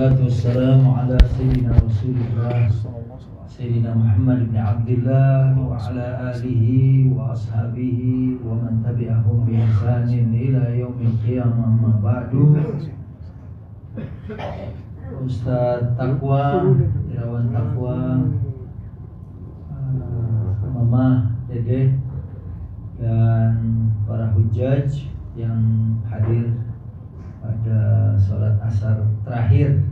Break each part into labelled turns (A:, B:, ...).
A: Wassalatu wassalamu ala sayyidina Rasulillah Sayyidina Muhammad bin Abdullah wa ala alihi wa ashabihi wa man tabi'ahum bi ihsanin ila yaumil qiyamah amma ba'du. Ustaz Taqwa, Irawan Taqwa, Mama Dede dan para hujjaj yang hadir pada sholat asar terakhir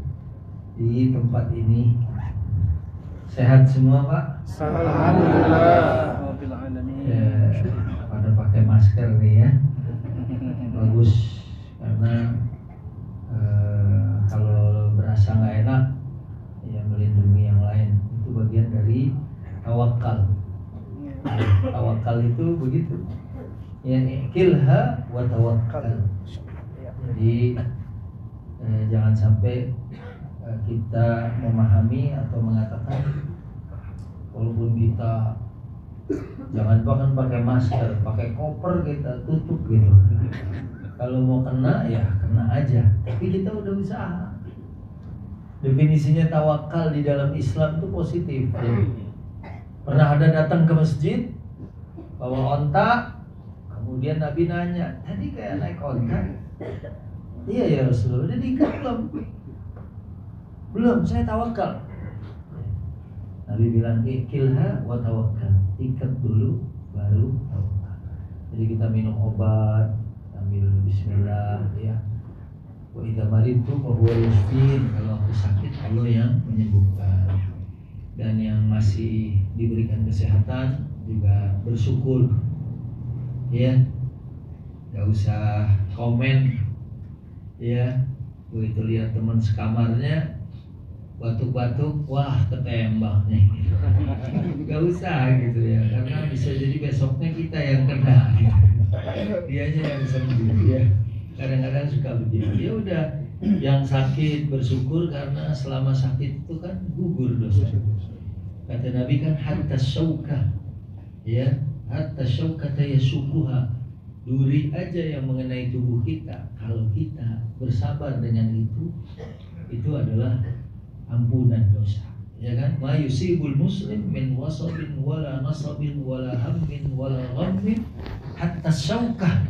A: di tempat ini. Sehat semua Pak?
B: Alhamdulillah.
A: Pada pakai masker nih ya. Bagus, karena kalau berasa nggak enak ya melindungi yang lain. Itu bagian dari tawakal. Tawakal itu begitu. Ya, kilha wa tawakkal. Jadi jangan sampai kita memahami atau mengatakan walaupun kita jangan bahkan pakai masker, pakai koper kita tutup gitu. Kalau mau kena ya kena aja. Tapi kita udah usaha. Definisinya tawakal di dalam Islam itu positif. Ya. Pernah ada datang ke masjid bawa onta, kemudian Nabi nanya, tadi kayak naik onta. Iya ya Rasulullah, udah diikat belum? Belum, saya tawakal. Nabi bilang, ikilha wa tawakal. Ikat dulu, baru tawakal. Jadi kita minum obat, sambil bismillah ya. Wa idza maridtu fa huwa yashfin. Kalau aku sakit, Allah yang menyembuhkan. Dan yang masih diberikan kesehatan juga bersyukur. Ya. Gak usah komen ya, begitu lihat teman sekamarnya batuk-batuk, wah ketembak nih. Gak usah gitu ya, karena bisa jadi besoknya kita yang kena gitu. Dia aja yang sembuh ya. Kadang-kadang suka begitu. Ya udah, yang sakit bersyukur karena selama sakit itu kan gugur dosa. Kata Nabi kan hatta syauka ya, hatta syauka yasukuha. Duri aja yang mengenai tubuh kita, kalau kita bersabar dengan itu adalah ampunan dosa, ya kan? Ma yusibul muslim min wasabin wala nasabin wala hammin wala ghammin hatta syaukah.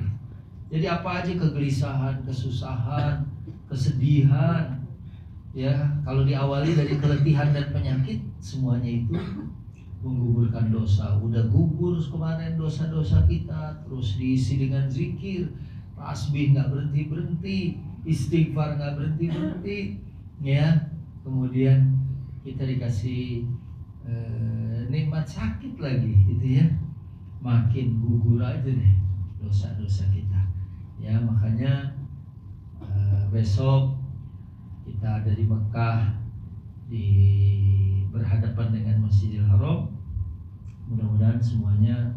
A: Jadi apa aja kegelisahan, kesusahan, kesedihan, ya kalau diawali dari keletihan dan penyakit, semuanya itu menggugurkan dosa. Udah gugur kemarin dosa-dosa kita, terus diisi dengan zikir, tasbih nggak berhenti-berhenti, istighfar nggak berhenti-berhenti, ya. Kemudian kita dikasih nikmat sakit lagi, gitu ya. Makin gugur aja deh dosa-dosa kita. Ya makanya besok kita ada di Mekah, berhadapan dengan Masjidil Haram. Mudah-mudahan semuanya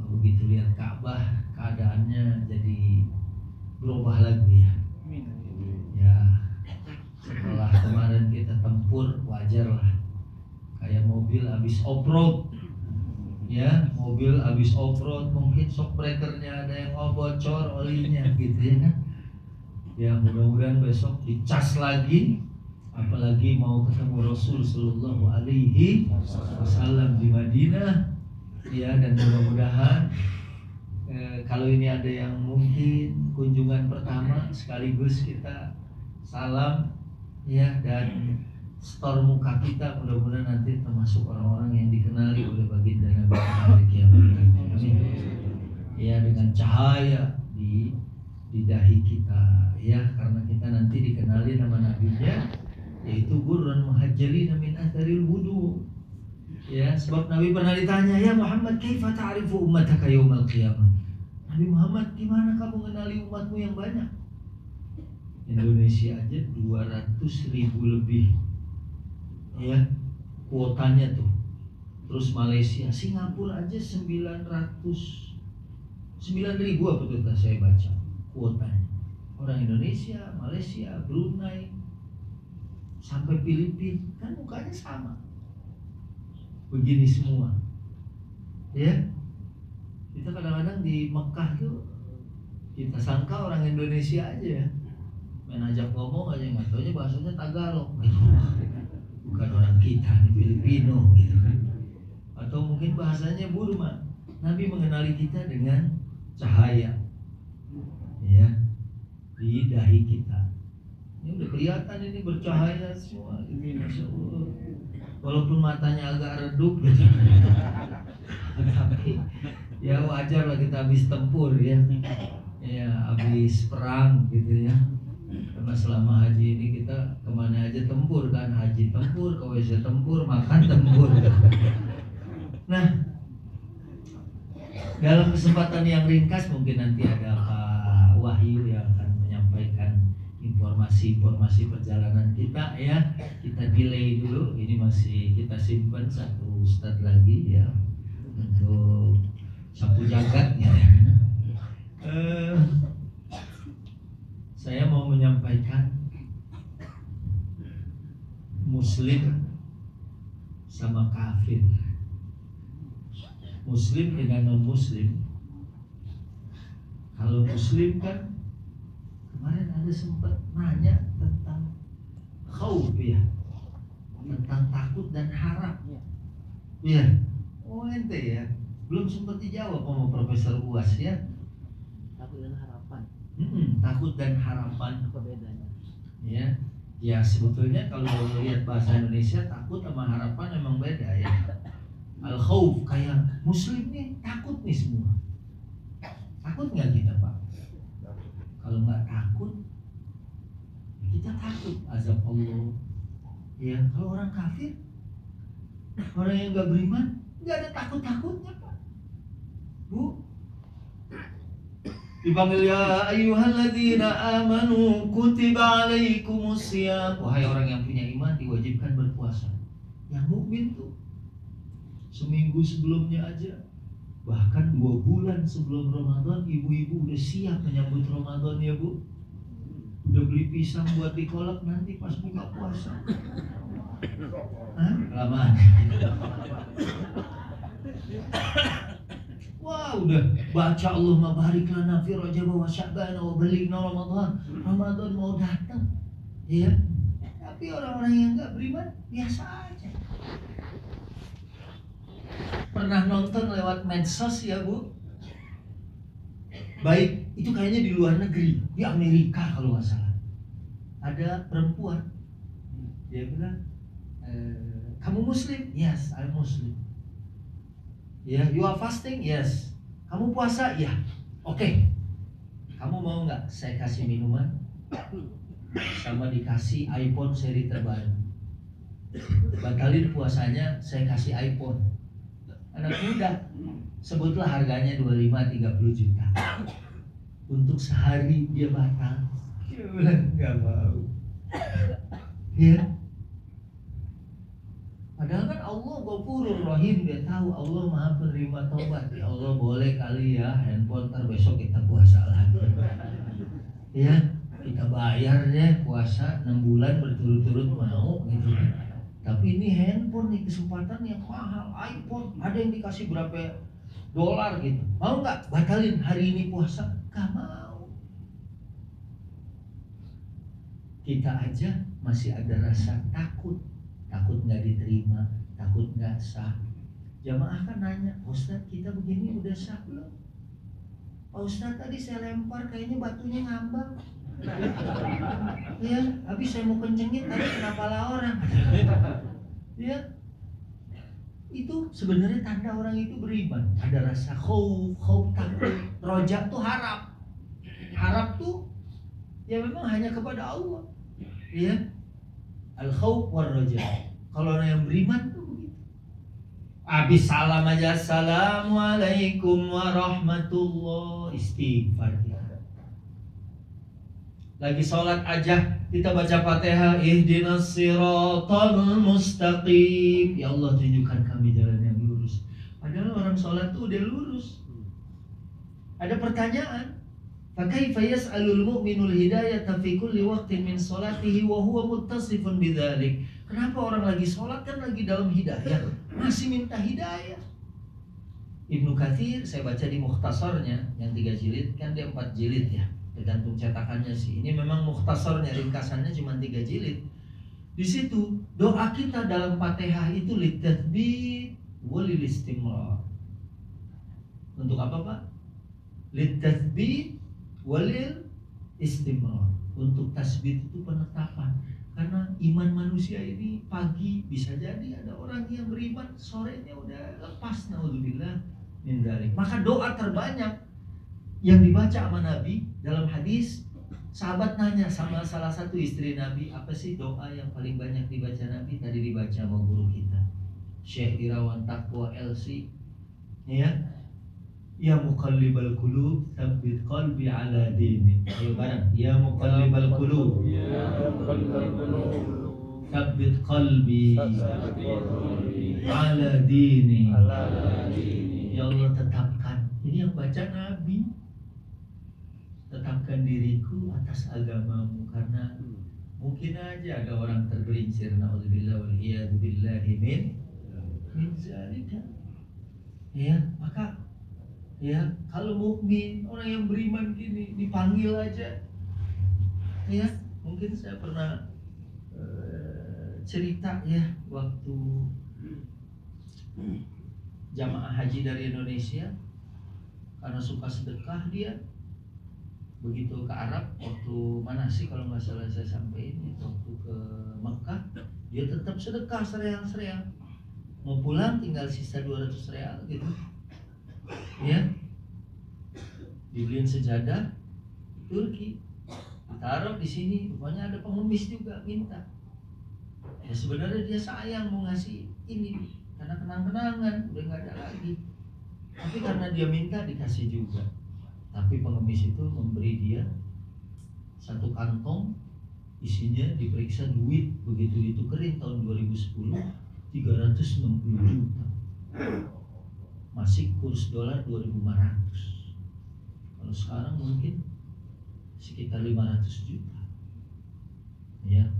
A: begitu lihat Ka'bah keadaannya jadi berubah lagi ya. Ya setelah kemarin kita tempur, wajar lah. Kayak mobil habis off-road, ya mobil habis off-road, mungkin shock breakernya ada yang bocor, olinya gitu ya kan. Ya mudah-mudahan besok dicas lagi. Apalagi mau ketemu Rasul Sallallahu Alaihi Wasallam di Madinah, ya. Dan mudah-mudahan kalau ini ada yang mungkin kunjungan pertama, sekaligus kita salam, ya, dan store muka kita, mudah-mudahan nanti termasuk orang-orang yang dikenali oleh baginda Nabi hari kiamat. Amin. Ya, dengan cahaya di dahi kita, ya, karena kita nanti dikenali nama nabinya, yaitu gurran muhajjalina min atharil wudu. Ya, sebab Nabi pernah ditanya, ya Muhammad, kaifa ta'rifu ummataka yaumal qiyamah? Nabi Muhammad, gimana kamu mengenali umatmu yang banyak? Indonesia aja 200.000 lebih, ya, kuotanya tuh. Terus Malaysia, Singapura aja 9.000 apa tuh saya baca kuotanya. Orang Indonesia, Malaysia, Brunei, sampai Filipina, kan mukanya sama, begini semua, ya. Kita kadang-kadang di Mekah tuh kita sangka orang Indonesia aja ya, main ajak ngomong aja nggak taunya bahasanya Tagalog gitu. Bukan orang kita di Filipino gitu kan. Atau mungkin bahasanya Burma. Nabi mengenali kita dengan cahaya, ya, di dahi kita. Ini udah kelihatan ini bercahaya semua, ini Masya Allah. Walaupun matanya agak redup gitu. Tapi ya wajar lah, kita habis tempur ya. Ya habis perang gitu ya. Karena selama haji ini kita kemana aja tempur kan. Haji tempur, ke WC tempur, makan tempur. Nah, dalam kesempatan yang ringkas mungkin nanti ada Pak Wahyu yang akan menyampaikan informasi perjalanan kita ya. Kita delay dulu, ini masih kita simpan satu ustadz lagi ya untuk sapu jagat ya. Saya mau menyampaikan Muslim sama kafir, Muslim dengan non-Muslim. Kalau Muslim kan kemarin ada sempat nanya tentang khauf ya, tentang takut dan harap. Iya. Oh ente ya, belum sempat dijawab sama Profesor Uas ya.
C: Takut dan harapan.
A: Takut dan harapan.
C: Apa bedanya?
A: Ya, ya sebetulnya kalau lihat bahasa Indonesia takut sama harapan memang beda ya. Al khauf kayak Muslim nih takut nih semua. Takut nggak kita Pak? Kalau nggak takut, kita takut azab Allah. Ya, kalau orang kafir, orang yang nggak beriman, nggak ada takut-takutnya Pak. Bu, dipanggil ya ayyuhalladzina amanu kutiba alaikumusiyam. Wahai orang yang punya iman, diwajibkan berpuasa. Yang mukmin tuh seminggu sebelumnya aja, bahkan 2 bulan sebelum Ramadan, ibu-ibu udah siap menyambut Ramadan ya Bu. Udah beli pisang buat dikolak nanti pas buka puasa. Hah? Lama. Wah, udah baca Allahumma barik lana fi Rajab wa Sya'ban wa balighna Ramadan. Ramadan mau datang. Ya. Tapi orang-orang yang enggak beriman biasa aja. Pernah nonton lewat medsos ya Bu? Baik, itu kayaknya di luar negeri, di Amerika kalau nggak salah. Ada perempuan, dia bilang, kamu Muslim? Yes, I'm Muslim. Ya, you are fasting? Yes. Kamu puasa? Ya. Oke. Kamu mau nggak saya kasih minuman sama dikasih iPhone seri terbaru? Batalin puasanya, saya kasih iPhone. Anak muda, sebutlah harganya 25-30 juta. Untuk sehari dia batal. Dia bilang nggak mau. Ya. Padahal kan Allah Ghafurur Rahim, dia tahu Allah Maha penerima taubat. Ya Allah boleh kali ya handphone, ntar besok kita puasa lagi. Ya, kita bayar deh puasa 6 bulan berturut-turut mau gitu. Tapi ini handphone nih kesempatan yang mahal, iPhone, ada yang dikasih berapa dolar gitu. Mau nggak batalin hari ini puasa? Gak mau. Kita aja masih ada rasa takut. Takut nggak diterima, takut nggak sah. Jamaah kan nanya, Ustaz kita begini udah sah belum? Pak Ustaz tadi saya lempar kayaknya batunya ngambang. Ya, habis saya mau kencengin tadi kena pala orang. Ya, itu sebenarnya tanda orang itu beriman. Ada rasa khauf takut. Roja tuh harap. Harap tuh ya memang hanya kepada Allah. Ya. Al-khawf war-raja. Kalau orang yang beriman tuh begitu. Habis salam aja, assalamualaikum warahmatullahi, istighfar ya. Lagi sholat aja kita baca Fatihah, ihdinas siratal mustaqim. Ya Allah tunjukkan kami jalan yang lurus. Padahal orang sholat tuh udah lurus. Ada pertanyaan. Fakaifa yas'alul mu'minul hidayata fi kulli waqtin min sholatihi wa huwa muttasifun bidzalik. Kenapa orang lagi sholat kan lagi dalam hidayah, masih minta hidayah? Ibnu Katsir saya baca di mukhtasarnya yang 3 jilid, kan dia 4 jilid ya. tergantung cetakannya sih. Ini memang mukhtasarnya, ringkasannya cuma 3 jilid. Di situ doa kita dalam Fatihah itu litathbit walil istimrar. Untuk apa Pak? Litathbit walil istimrar. Untuk tasbih itu penetapan. Karena iman manusia ini pagi bisa jadi ada orang yang beriman, sorenya udah lepas, naudzubillah min dzalik. Maka doa terbanyak yang dibaca sama Nabi dalam hadis, sahabat nanya sama salah satu istri Nabi, apa sih doa yang paling banyak dibaca Nabi? Tadi dibaca sama guru kita, Syekh Irawan Taqwa LC, ya. Ya muqallibal qulub, tsabbit qalbi ala dinik. Ayo bareng. Ya muqallibal qulub, tsabbit qalbi ala dinik. Ya Allah, tetapkan. Ini yang baca Nabi. Tetapkan diriku atas agamamu, karena mungkin aja ada orang tergelincir, naudzubillah wal iyadu billahi min zalika. Ya, maka ya kalau mukmin, orang yang beriman gini dipanggil aja. Ya, mungkin saya pernah cerita ya, waktu jamaah haji dari Indonesia, karena suka sedekah dia begitu ke Arab, waktu mana sih kalau nggak salah saya sampaikan itu, waktu ke Mekah dia tetap sedekah sereal-sereal, mau pulang tinggal sisa 200 real gitu ya, dibeliin sejadah Turki, ditaruh di sini, rupanya ada pengemis juga minta. Ya sebenarnya dia sayang mau ngasih ini karena kenang-kenangan udah nggak ada lagi, tapi karena dia minta dikasih juga. Tapi pengemis itu memberi dia satu kantong, isinya diperiksa duit, begitu ditukerin tahun 2010 360 juta, masih kurs dolar 2.500. Kalau sekarang mungkin sekitar 500 juta. Ya,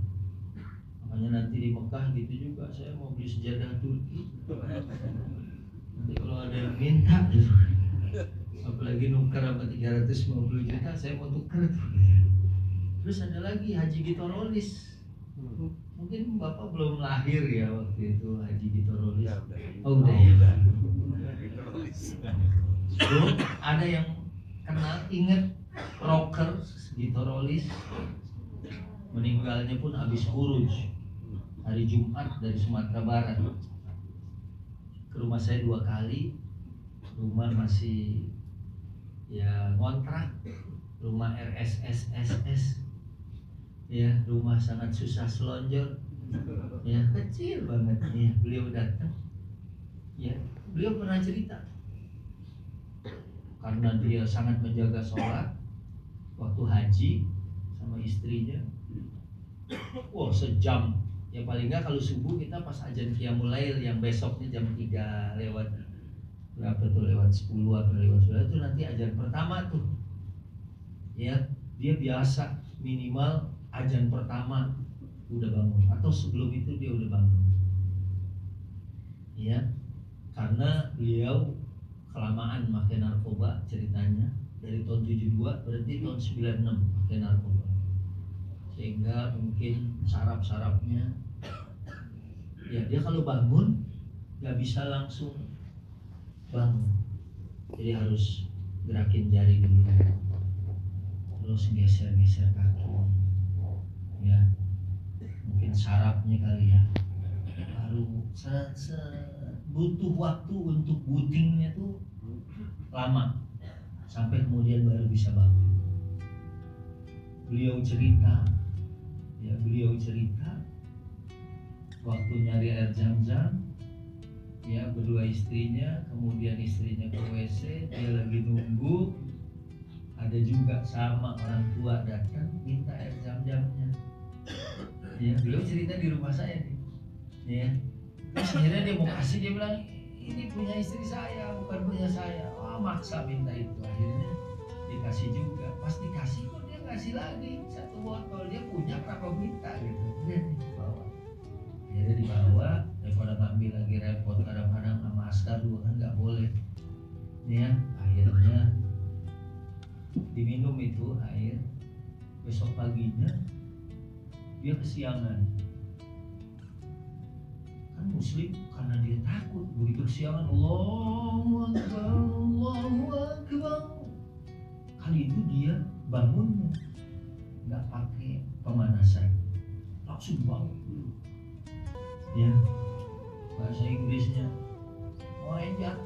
A: makanya nanti di Mekah gitu juga saya mau beli sejadah Turki. Nanti kalau ada yang minta gitu, apalagi nuker sama 350 juta, saya mau tuker. Terus ada lagi Haji Gitorolis. Mungkin Bapak belum lahir ya waktu itu, Haji Gitorolis. Oh udah. Tuh, ada yang kenal, inget rocker Gitorolis. Meninggalnya pun habis khuruj hari Jumat dari Sumatera Barat. Ke rumah saya 2 kali. Rumah masih ya ngontrak, rumah RSSSS, ya rumah sangat susah selonjor, ya kecil banget. Ya beliau datang, ya beliau pernah cerita karena dia sangat menjaga sholat waktu haji sama istrinya. Wah, sejam ya paling nggak, kalau subuh kita pas azan qiyamul lail yang besoknya jam 3 lewat berapa tuh, lewat 10 atau lewat 11 itu nanti azan pertama tuh ya, dia biasa minimal azan pertama udah bangun, atau sebelum itu dia udah bangun ya, karena beliau kelamaan pakai narkoba ceritanya, dari tahun 72 berarti tahun 96 pakai narkoba, sehingga mungkin saraf-sarafnya ya, dia kalau bangun nggak bisa langsung bangun, jadi harus gerakin jari dulu, terus geser-geser kaki ya, mungkin sarafnya kali ya, baru butuh waktu untuk bootingnya tuh lama, sampai kemudian baru bisa bangun. Beliau cerita waktu nyari air zam-zam ya, berdua istrinya, kemudian istrinya ke WC, dia lagi nunggu, ada juga sama orang tua datang minta air zam-zamnya ya. Beliau cerita di rumah saya nih ya, terus akhirnya dia mau kasih, dia bilang ini punya istri saya bukan punya saya. Oh, maksa minta itu, akhirnya dikasih juga. Pas dikasih kok dia ngasih lagi 1 botol, dia punya kenapa minta gitu. Dia dibawa, akhirnya dibawa, daripada ngambil lagi repot, kadang-kadang sama askar juga kan nggak boleh ya. Akhirnya diminum itu air, besok paginya dia kesiangan. Kan muslim karena dia takut begitu kesiangan, Allahu Akbar, Allahu Akbar. Kali itu dia bangunnya nggak pakai pemanasan, langsung bangun dulu. Ya, bahasa Inggrisnya orenjat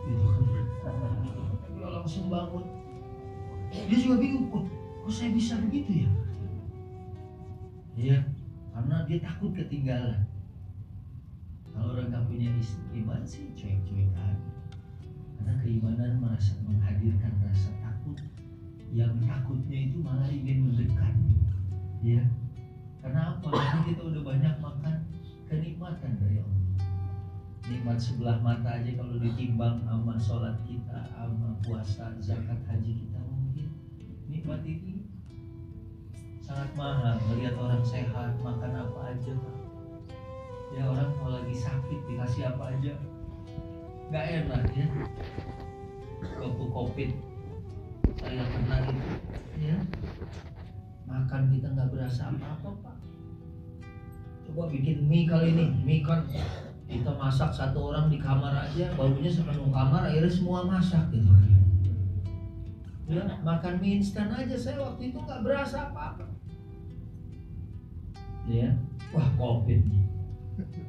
A: gitu. Dia langsung bangun. Dia juga bingung, kok saya bisa begitu ya? Ya, karena dia takut ketinggalan. Kalau orang tak punya iman sih cuek-cuek aja. Karena keimanan merasa menghadirkan rasa takut. Yang takutnya itu malah ingin mendekat. Ya, karena apa? Karena kita udah banyak makan kenikmatan dari Allah. Nikmat sebelah mata aja kalau ditimbang sama sholat kita, sama puasa, zakat, haji kita, mungkin nikmat ini sangat mahal. Melihat orang sehat makan apa aja, ya orang kalau lagi sakit dikasih apa aja, nggak enak ya. Waktu COVID saya pernah itu, ya makan kita nggak berasa apa-apa Pak. Coba bikin mie kali ini, mie kan kita masak satu orang di kamar aja, baunya sepenuh kamar, akhirnya semua masak gitu. Ya, makan mie instan aja saya waktu itu nggak berasa apa-apa. Ya, wah COVID nih.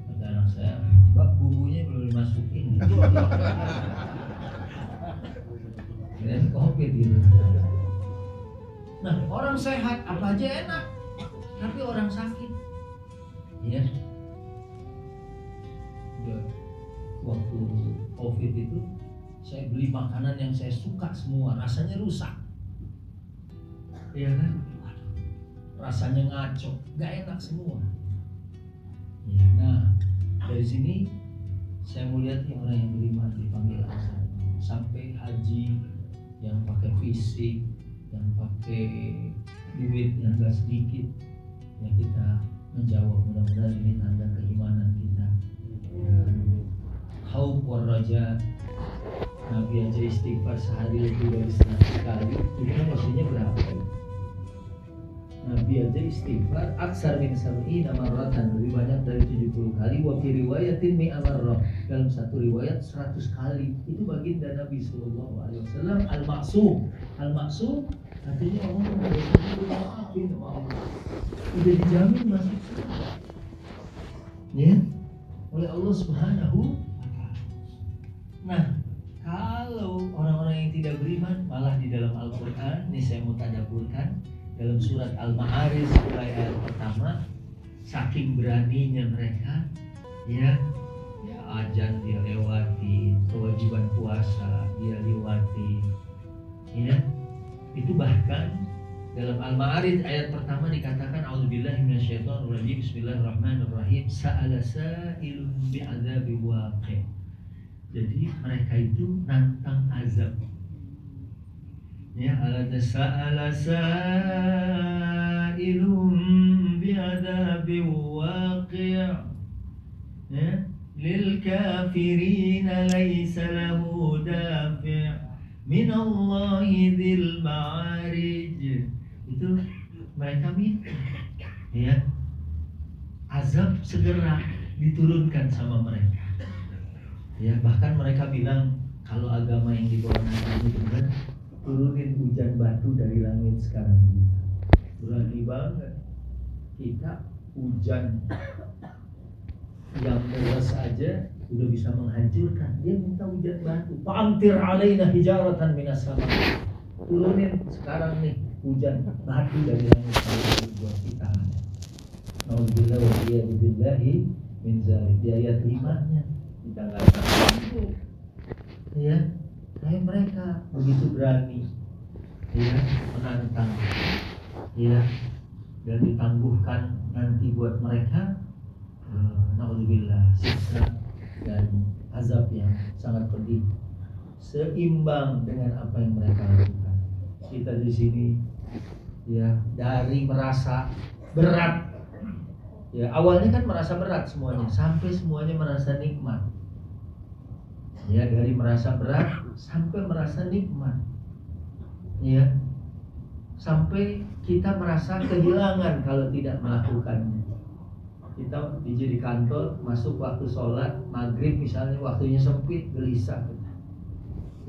A: Kata anak saya, bak bumbunya belum dimasukin. Dan COVID gitu. Nah, orang sehat apa aja enak, tapi orang sakit, ya. Waktu COVID itu saya beli makanan yang saya suka semua, rasanya rusak, ya kan? Rasanya ngaco, nggak enak semua. Ya, nah dari sini saya melihat orang yang beriman dipanggil azab. Sampai haji yang pakai fisik, yang pakai duit yang nggak sedikit, ya kita menjawab. Mudah-mudahan ini tanda keimanan kita. Khauf war raja. Nabi aja istighfar sehari lebih dari 100 kali. Itu maksudnya berapa? Nabi aja istighfar aksar min sab'ina marratan, lebih banyak dari 70 kali. Wa fi riwayatin mi'a marrah, dalam satu riwayat 100 kali. Itu baginda Nabi sallallahu alaihi wasallam al-ma'sum. Al-ma'sum artinya orang yang maafin sama Allah. Udah dijamin masuk surga. Ya, oleh Allah Subhanahu wa taala. Nah, kalau orang-orang yang tidak beriman malah di dalam Al-Qur'an, ini saya mau tadabburkan dalam surat Al-Ma'arij mulai ayat pertama, saking beraninya mereka, ya azan dia lewati, kewajiban puasa dia lewati, ya itu bahkan dalam Al-Ma'arij ayat pertama dikatakan a'udzubillahi minasyaitonirrajim, bismillahirrahmanirrahim, sa'ala sa'ilun bi'adzabi waqi'. Jadi mereka itu nantang azab. Ya, ala sa'ala sa'ilun bi'adzabi waqi'. Ya, lil kafirina laysa lahu dafi' min Allahi dzil ma'arij. Itu mereka minta, ya, azab segera diturunkan sama mereka. Ya, bahkan mereka bilang kalau agama yang dibawa Nabi ini benar, turunin hujan batu dari langit sekarang juga. Berani banget kita, hujan yang deras saja udah bisa menghancurkan, dia minta hujan batu. Fa'amtir alaina hijaratan minas sama. Turunin sekarang nih hujan batu dari langit buat kita. Nauzubillah wa iyyabillahi min dzalik. Di ayat 5-nya kita nggak sanggup, ya, kayak mereka begitu berani, ya, menantang, ya, dan ditangguhkan nanti buat mereka, naudzubillah, siksa dan azab yang sangat pedih, seimbang dengan apa yang mereka lakukan. Kita di sini, ya, dari merasa berat, ya, awalnya kan merasa berat semuanya, sampai semuanya merasa nikmat. Ya, dari merasa berat sampai merasa nikmat. Ya, sampai kita merasa kehilangan kalau tidak melakukannya. Kita di kantor, masuk waktu sholat maghrib misalnya, waktunya sempit, gelisah.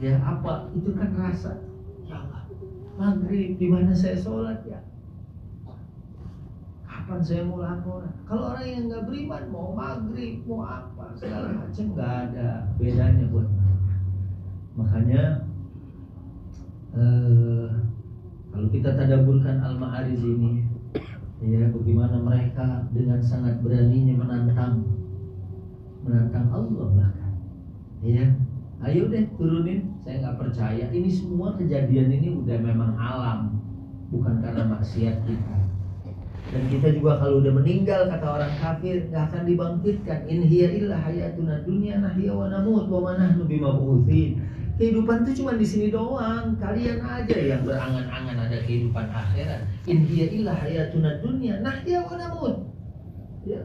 A: Ya apa? Itu kan rasa, ya Allah, maghrib, di mana saya sholat ya? Kapan saya mau laporan? Kalau orang yang nggak beriman, mau maghrib, mau apa, segala macam, nggak ada bedanya buat mereka. Makanya kalau kita tadaburkan Al-Ma'arij ini, ya bagaimana mereka dengan sangat beraninya menantang Allah bahkan, ya ayo deh turunin, saya nggak percaya ini semua kejadian ini udah memang alam, bukan karena maksiat kita. Dan kita juga kalau udah meninggal, kata orang kafir, nggak akan dibangkitkan. In hiya illa hayatuna dunya nahya wa namut wa ma nahnu bimab'utsin. Kehidupan itu cuma di sini doang. Kalian aja yang berangan-angan ada kehidupan akhirat. In hiya illa hayatuna dunya nahya wa namut. Ya.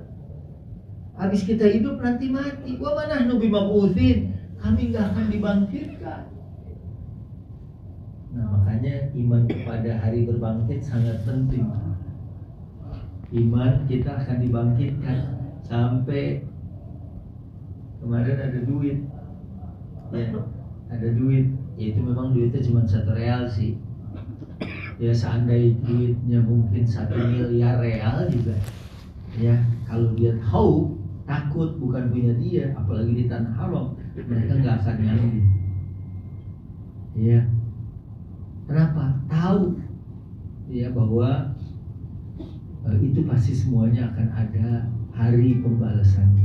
A: Habis kita hidup nanti mati. Wa ma nahnu bimab'utsin. Kami nggak akan dibangkitkan. Nah, makanya iman kepada hari berbangkit sangat penting. Iman kita akan dibangkitkan sampai kemarin ada duit, ya ada duit, yaitu memang duitnya cuma 1 real sih. Ya seandainya duitnya mungkin 1 miliar real juga, ya kalau dia tahu takut bukan punya dia, apalagi di tanah haram, mereka nggak akan ngambil. Ya, kenapa? Tahu, ya bahwa itu pasti semuanya akan ada hari pembalasan.